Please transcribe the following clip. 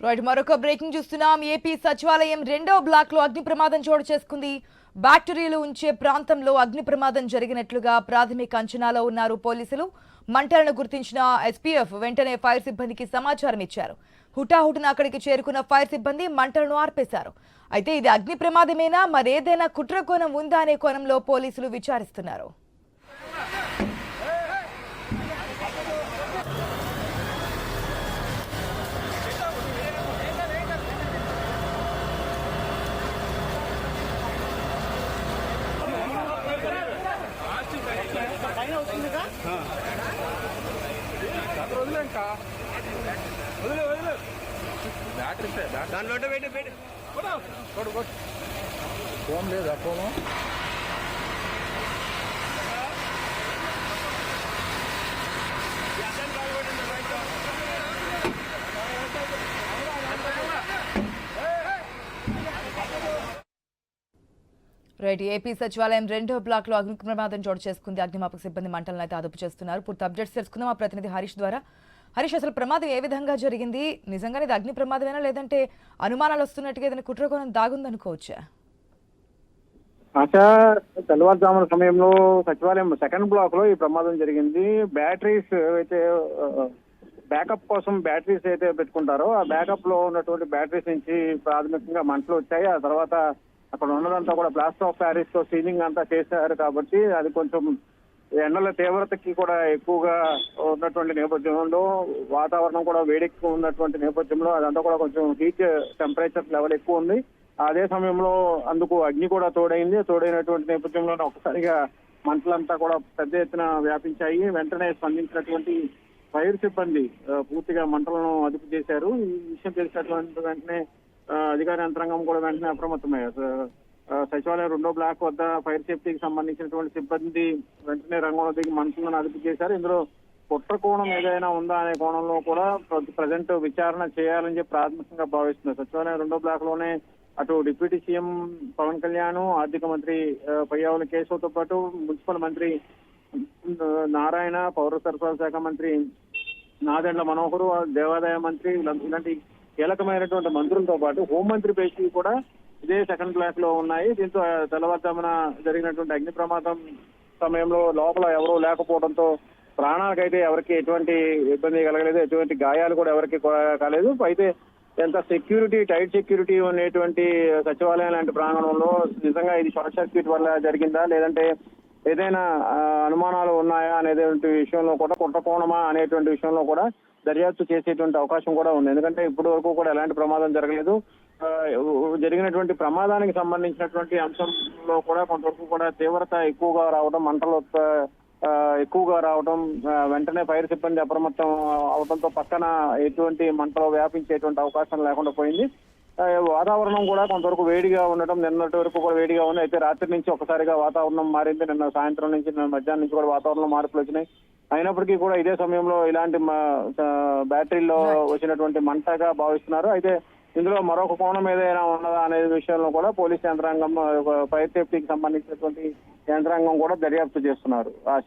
Right, మరొక breaking చూస్తున్నాం. AP సచివాలయం రెండో బ్లాక్ లో అగ్ని ప్రమాదం చోటు చేసుకుంది. బ్యాక్టీరియాలు ఉంచే ప్రాంతంలో అగ్ని ప్రమాదం జరిగినట్లుగా ప్రాథమిక అంచనాలో ఉన్నారు పోలీసులు. మంటలను గుర్తించిన ఎస్పీఎఫ్ వెంటనే ఫైర్ సిబ్బందికి సమాచారం ఇచ్చారు. హుటాహుటిన అక్కడికి చేరుకున్న ఫైర్ సిబ్బంది మంటలను ఆర్పేశారు. అయితే ఇది అగ్ని ప్రమాదమేనా, మరేదైనా కుట్ర కోణం ఉందా అనే కోణంలో పోలీసులు విచారిస్తున్నారు. దాంట్లో పెట్టి ఫోన్ లేదా ఫోను రైట్, ఏపీ సచివాలయం రెండో బ్లాక్ లో అగ్ని ప్రమాదం చోటు చేసుకుంది. అగ్నిమాపక సిబ్బంది మంటలను అయితే అదుపు చేస్తున్నారు. పూర్తి అప్డేట్స్ తెలుసుకుందాం మా ప్రతినిధి హరీష్ ద్వారా. హరీష్, అసలు ప్రమాదం ఏ విధంగా జరిగింది? నిజంగానే ఇది అగ్ని ప్రమాదమేనా, లేదంటే అనుమానాలు వస్తున్నట్టుగా ఏదైనా కుట్రకోణం దాగుందనుకోవచ్చా? ఆశా, తెల్లవారుజామున సమయంలో సచివాలయం సెకండ్ బ్లాక్ లో ఈ ప్రమాదం జరిగింది. బ్యాటరీస్ అయితే బ్యాకప్ కోసం బ్యాటరీస్ అయితే పెట్టుకుంటారో ఆ బ్యాకప్ లో ఉన్నటువంటి బ్యాటరీస్ నుంచి ప్రాథమికంగా మంటలు వచ్చాయి. ఆ తర్వాత అక్కడ ఉన్నదంతా కూడా ప్లాస్టర్ ఆఫ్ ప్యారిస్ తో సీలింగ్ అంతా చేశారు కాబట్టి అది కొంచెం ఎండల తీవ్రతకి కూడా ఎక్కువగా ఉన్నటువంటి నేపథ్యంలో, వాతావరణం కూడా వేడెక్కి ఉన్నటువంటి నేపథ్యంలో అదంతా కూడా కొంచెం హీట్ టెంపరేచర్ లెవెల్ ఎక్కువ ఉంది. అదే సమయంలో అందుకు అగ్ని కూడా తోడైనటువంటి నేపథ్యంలో ఒకసారిగా మంటలంతా కూడా పెద్ద ఎత్తున వ్యాపించాయి. వెంటనే స్పందించినటువంటి ఫైర్ సిబ్బంది పూర్తిగా మంటలను అదుపు చేశారు. ఈ విషయం తెలిసినటువంటి వెంటనే అధికార యంత్రాంగం కూడా వెంటనే అప్రమత్తమయ్యారు. సచివాలయం రెండో బ్లాక్ వద్ద ఫైర్ సేఫ్టీకి సంబంధించినటువంటి సిబ్బంది వెంటనే రంగంలో దిగి మంటలను అదుపు చేశారు. ఇందులో కుట్ర కోణం ఏదైనా ఉందా అనే కోణంలో కూడా ప్రజెంట్ విచారణ చేయాలని చెప్పి ప్రాథమికంగా భావిస్తున్నారు. సచివాలయం రెండో బ్లాక్ లోనే అటు డిప్యూటీ సీఎం పవన్ కళ్యాణ్, ఆర్థిక మంత్రి పయ్యావుల కేశవ్తో పాటు మున్సిపల్ మంత్రి నారాయణ, పౌర సరఫరాల శాఖ మంత్రి నాదెండ్ల మనోహర్, దేవాదాయ మంత్రి ఇలాంటి కీలకమైనటువంటి మంత్రులతో పాటు హోంమంత్రి పేషీ కూడా ఇదే సెకండ్ బ్లాక్ లో ఉన్నాయి. దీంతో తెల్లవారుజామున జరిగినటువంటి అగ్ని ప్రమాదం సమయంలో లోపల ఎవరూ లేకపోవడంతో ప్రాణాలకైతే ఎవరికి ఎటువంటి ఇబ్బంది కలగలేదు, ఎటువంటి గాయాలు కూడా ఎవరికి కాలేదు. అయితే ఎంత టైట్ సెక్యూరిటీ అనేటువంటి సచివాలయం లాంటి ప్రాంగణంలో నిజంగా ఇది షార్ట్ సర్క్యూట్ వల్ల జరిగిందా, లేదంటే ఏదైనా అనుమానాలు ఉన్నాయా అనేటువంటి విషయంలో కూడా, కుట్రకోణమా అనేటువంటి విషయంలో కూడా దర్యాప్తు చేసేటువంటి అవకాశం కూడా ఉంది. ఎందుకంటే ఇప్పటి వరకు కూడా ఎలాంటి ప్రమాదం జరగలేదు. జరిగినటువంటి ప్రమాదానికి సంబంధించినటువంటి అంశంలో కూడా కొంతవరకు కూడా తీవ్రత ఎక్కువగా రావడం, మంటలు ఎక్కువగా రావడం, వెంటనే ఫైర్ సిబ్బంది అప్రమత్తం అవడంతో పక్కన ఎటువంటి మంటలు వ్యాపించేటువంటి అవకాశం లేకుండా పోయింది. వాతావరణం కూడా కొంతవరకు వేడిగా ఉండటం, నిన్నటి వరకు కూడా వేడిగా ఉంది. అయితే రాత్రి నుంచి ఒకసారిగా వాతావరణం మారింది. నిన్న సాయంత్రం నుంచి, నిన్న మధ్యాహ్నం నుంచి కూడా వాతావరణంలో మార్పులు వచ్చినాయి. అయినప్పటికీ కూడా ఇదే సమయంలో ఇలాంటి బ్యాటరీలో వచ్చినటువంటి మంటగా భావిస్తున్నారు. అయితే ఇందులో మరొక కోణం ఏదైనా ఉన్నదా అనే విషయంలో కూడా పోలీస్ యంత్రాంగం, ఫైర్ సేఫ్టీకి సంబంధించినటువంటి యంత్రాంగం కూడా దర్యాప్తు చేస్తున్నారు. ఆశ.